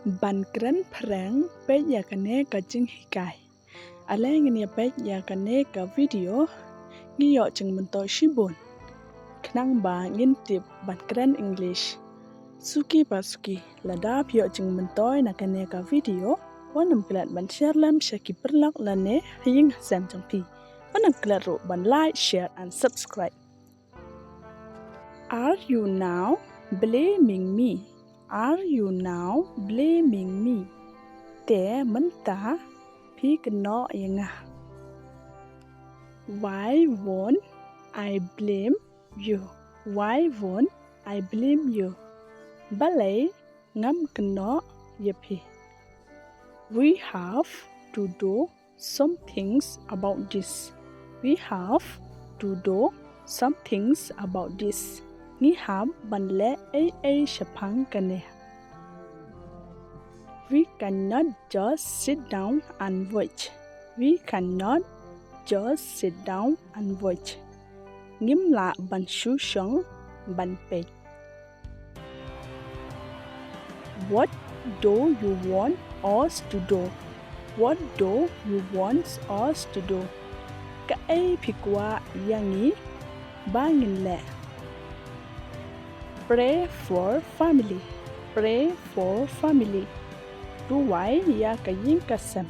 Ban kren phareng peit yakane ka Jinghikai. Aleng ni peit yakane ka video ngiyo chingmento shibon. Knang ba ngin tip ban kren English. Suki pasuki lada pyo chingmentoi nakane ka video wanam klat ban share lam shaki perlak lane hiying sam champi. Wanam klat ro ban like, share and subscribe. Are you now blaming me? Are you now blaming me? Te menta pi kno yanga. Why won't I blame you? Why won't I blame you? Balay ngam kno yapi. We have to do some things about this. We have to do some things about this. Ni ham ban le a shapang kane. We cannot just sit down and watch. We cannot just sit down and watch. Ngim la ban shu shong ban peit. What do you want us to do? What do you want us to do? Ka ai phikwa yangi bangin le. Pray for family. Pray for family. Tuwai ya kayin kasam.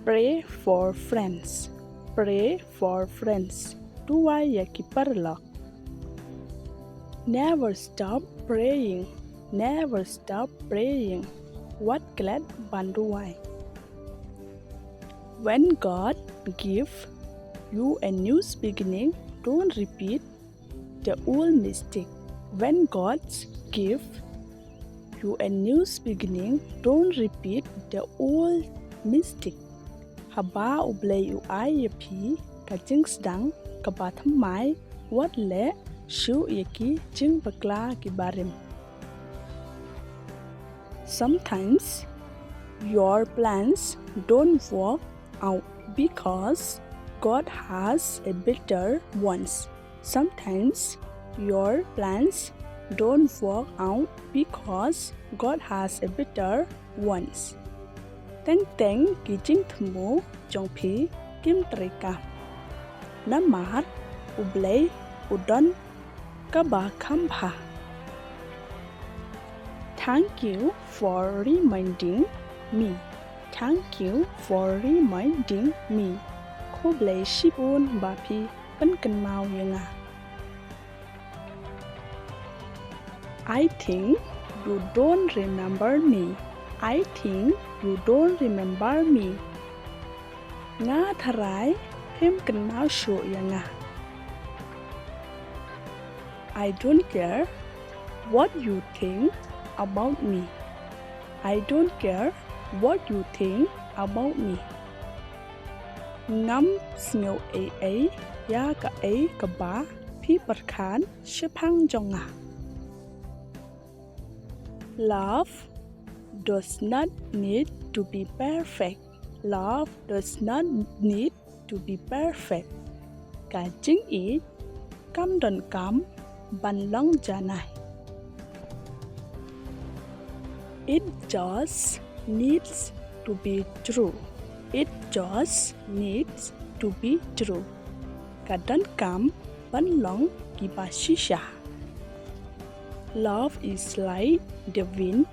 Pray for friends. Pray for friends. Tuwai ya kiparlak. Never stop praying. Never stop praying. What glad banduwai. When God give you a new beginning, don't repeat the old mistake. When God give you a new beginning, don't repeat the old mistake. Haba ublay uay yapi kajing sedang kabatam mai wat le shu yaki jing bakla kibarim. Sometimes your plans don't work out because God has a better ones. Sometimes your plans don't work out because God has a better ones. Teng teng kijing thmu jongpi kim trika. Namat ublay udon kaba kambha. Thank you for reminding me. Thank you for reminding me. Kublay shibun bapi penken mau yanga. I think you don't remember me. I think you don't remember me. Nga tharai hem ken mau shu yanga. I don't care what you think about me. I don't care what you think about me. Ngam sneu a ya ka ka ba pi parkhan shapang jonga. Love does not need to be perfect. Love does not need to be perfect. Ka jing I kam don kam ban long janai. It just needs to be true. It just needs to be true. Kadon kam ban long kibashisha. Love is like the wind.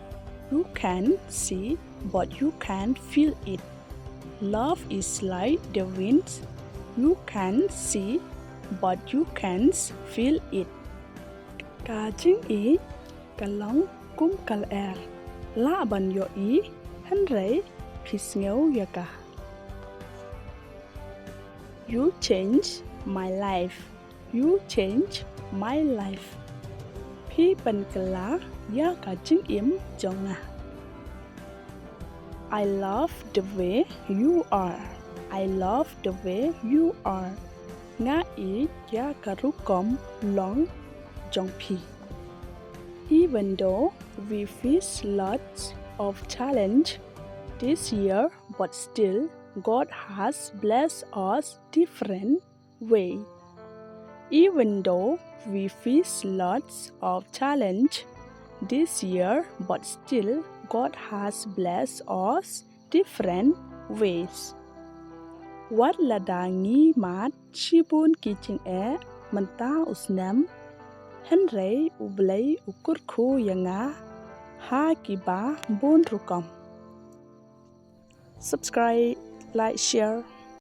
You can see but you can't feel it. Love is like the wind. You can see but you can't feel it. Ka jing I kalong kum kal er. La ban yo I han rei pisngeu yaka. You change my life. You change my life. Pi pan kala ya ka jing im jonga. I love the way you are. I love the way you are. Nga I ya ka rukom long jong pi. Even though we face lots of challenge this year, but still God has blessed us different way. Even though we face lots of challenge this year, but still God has blessed us different ways. Wat ladangi mat shibun kiching menta usnam henrei ublei ukurku yanga ha kiba bun rukom. Subscribe, like, share.